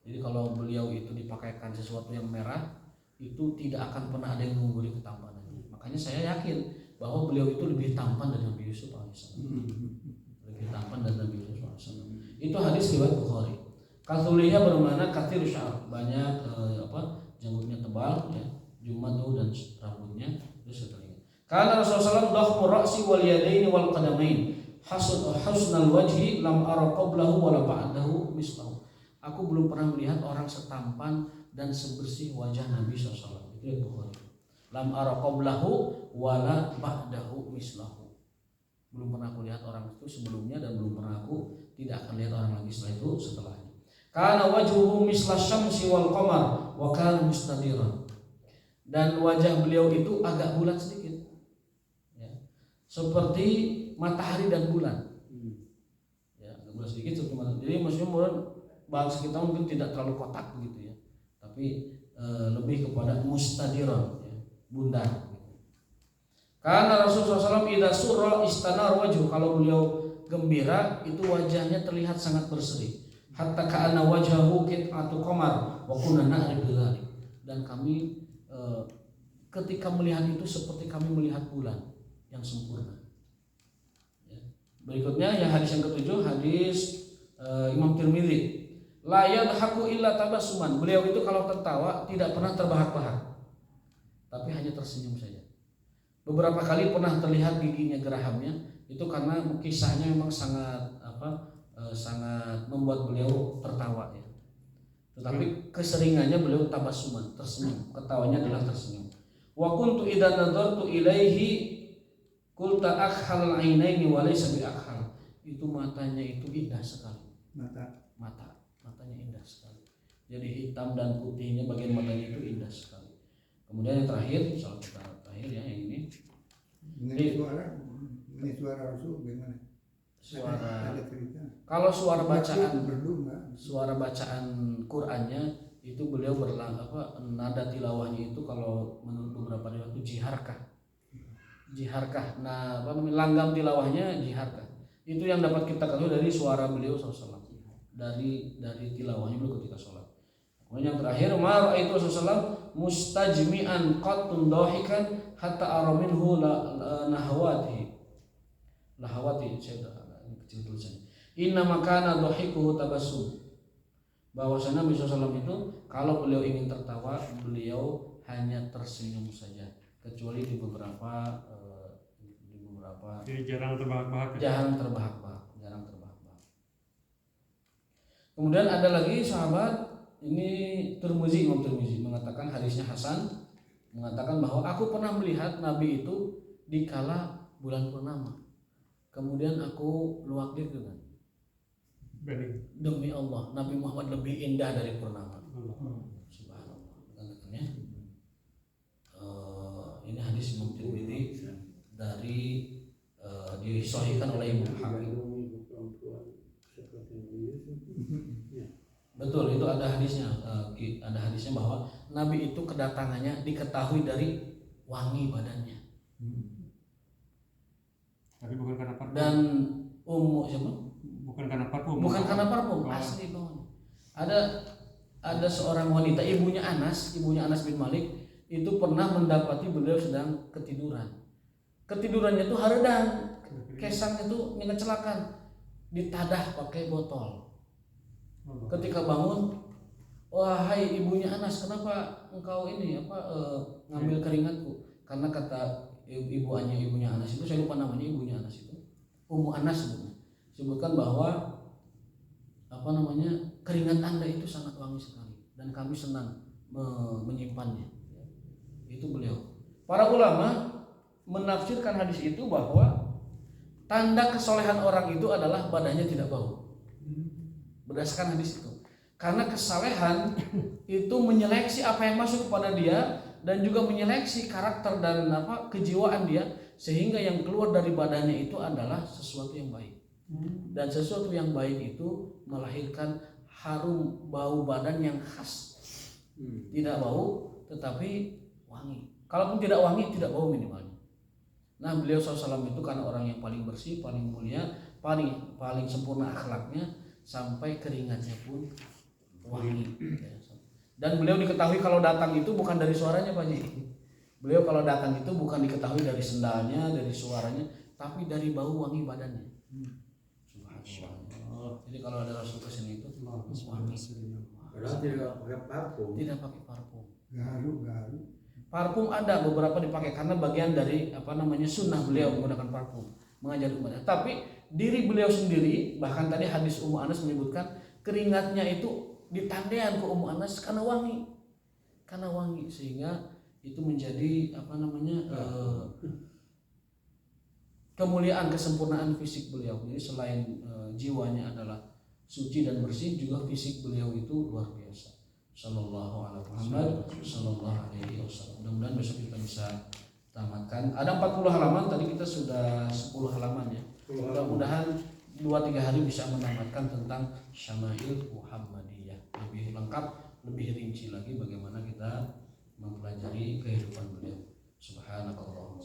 Jadi kalau beliau itu dipakaikan sesuatu yang merah, itu tidak akan pernah ada yang mengungguli ketampanannya. Makanya saya yakin bahwa beliau itu lebih tampan dari Nabi Yusuf alaihissalam. Lebih tampan dari Nabi Yusuf alaihissalam. Itu hadis riwayat Bukhari. Kathuliha bermakna kathir sya'ar, banyak janggutnya tebal ya, jumatu dan rambutnya terus setelah. Karena Rasulullah dhakhmu ra'si wal yadaini wal qadamain husnal wajhi lam ara qablahu wala ba'dahu mislahu. Aku belum pernah melihat orang setampan dan sebersih wajah Nabi SAW. Itu ya Bukhari. Lam ara qablahu wala ba'dahu mislahu. Belum pernah aku lihat orang itu sebelumnya dan belum pernah aku tidak akan lihat orang lagi setelah itu setelahnya. Kana wajhuhu misla syamsi wal qamar wa kana mustadiran. Dan wajah beliau itu agak bulat sedikit. Ya. Seperti matahari dan bulan. Ya, agak bulat sedikit seperti matahari. Jadi maksudnya bahasa kita mungkin tidak terlalu kotak begitu ya. Tapi lebih kepada mustadiran ya, bundar gitu. Karena Rasulullah SAW idza surra istanar wajhu, kalau beliau gembira itu wajahnya terlihat sangat berseri. Hatta ka'anna wajhahu qit'atu qamar wa kunna na'rif dzalik. Dan kami ketika melihat itu seperti kami melihat bulan yang sempurna. Ya. Berikutnya ya hadis yang ketujuh, hadis Imam Tirmidzi. La yadhaku illa tabassuman. Beliau itu kalau tertawa tidak pernah terbahak-bahak, tapi hanya tersenyum saja. Beberapa kali pernah terlihat giginya gerahamnya, itu karena kisahnya memang sangat sangat membuat beliau tertawa ya. Tetapi keseringannya beliau tabassuman, tersenyum, ketawanya adalah tersenyum. Wa kuntu idza nadartu ilaihi qulta akhal ainaini wa laysa bi akhal. Itu matanya itu indah sekali. Matanya indah sekali. Jadi hitam dan putihnya bagian matanya itu indah sekali. Kemudian yang terakhir, soal kita terakhir ya yang ini. Ini suara Rasul bagaimana? Ada cerita. Kalau suara bacaan Qur'annya itu beliau nada tilawahnya itu kalau menurut beberapa riwayat itu jiharkah. Nah, langgam tilawahnya jiharkah. Itu yang dapat kita ketahui dari suara beliau SAW. Dari tilawahnya beliau ketika sholat. Kemudian yang terakhir, ma ra'aitu Rasulullah mustajmi'an qattun dahikan hatta ara minhu lahawati saya ini kecil tulisannya. Inna makana dhahikuhu tabassum. Bahwasanya Nabi SAW itu kalau beliau ingin tertawa, beliau hanya tersenyum saja, kecuali di beberapa jadi jarang terbahak-bahak. Jarang terbahak-bahak. Kemudian ada lagi sahabat ini Imam Tirmidzi mengatakan hadisnya hasan, mengatakan bahwa aku pernah melihat Nabi itu di kala bulan purnama. Kemudian aku luakdir dengan demi Allah, Nabi Muhammad lebih indah dari purnama. Subhanallah. Ini hadis Imam Tirmidzi dari disahihkan oleh Imam Hakim. Betul, itu ada hadisnya bahwa Nabi itu kedatangannya diketahui dari wangi badannya. Tapi bukan karena parfum. Dan siapa? Bukan karena parfum. Bukan karena parfum, asli bawahnya. Ada seorang wanita, ibunya Anas bin Malik itu pernah mendapati beliau sedang ketiduran. Ketidurannya itu haredan, kesangnya itu ngecelakan, ditadah pakai botol. Ketika bangun, wahai ibunya Anas, kenapa engkau ini ngambil keringatku? Karena kata ibunya Anas itu, saya lupa namanya ibunya Anas itu, Ummu Anas sebutkan bahwa keringat Anda itu sangat wangi sekali dan kami senang menyimpannya. Itu beliau. Para ulama menafsirkan hadis itu bahwa tanda kesolehan orang itu adalah badannya tidak bau. Berdasarkan hadis itu. Karena kesalehan itu menyeleksi apa yang masuk kepada dia dan juga menyeleksi karakter dan kejiwaan dia, sehingga yang keluar dari badannya itu adalah sesuatu yang baik. Dan sesuatu yang baik itu melahirkan harum bau badan yang khas. Tidak bau tetapi wangi. Kalaupun tidak wangi, tidak bau minimalnya. Nah, beliau SAW itu karena orang yang paling bersih, paling mulia, paling sempurna akhlaknya, sampai keringatnya pun wangi. Dan beliau diketahui kalau datang itu bukan dari suaranya, Pak Ji. Beliau kalau datang itu bukan diketahui dari sendalnya, dari suaranya, tapi dari bau wangi badannya. Subhanallah. Jadi kalau ada Rasul kesini itu wangi. Padahal tidak pakai parfum. Tidak pakai parfum. Garu. Parfum ada beberapa dipakai karena bagian dari sunnah beliau menggunakan parfum, mengajari umatnya. Tapi diri beliau sendiri, bahkan tadi hadis Ummu Anas menyebutkan keringatnya itu ditandean ke Ummu Anas karena wangi, sehingga itu menjadi kemuliaan, kesempurnaan fisik beliau. Jadi selain jiwanya adalah suci dan bersih, juga fisik beliau itu luar biasa. Sallallahu alaihi Muhammad sallallahu alaihi wasallam. Mudah-mudahan besok kita bisa tamatkan. Ada 40 halaman, tadi kita sudah 10 halaman ya. Mudah-mudahan 2-3 hari bisa menamatkan tentang Syama'il Muhammadiyah. Lebih lengkap, lebih rinci lagi bagaimana kita mempelajari kehidupan beliau. Subhanallah.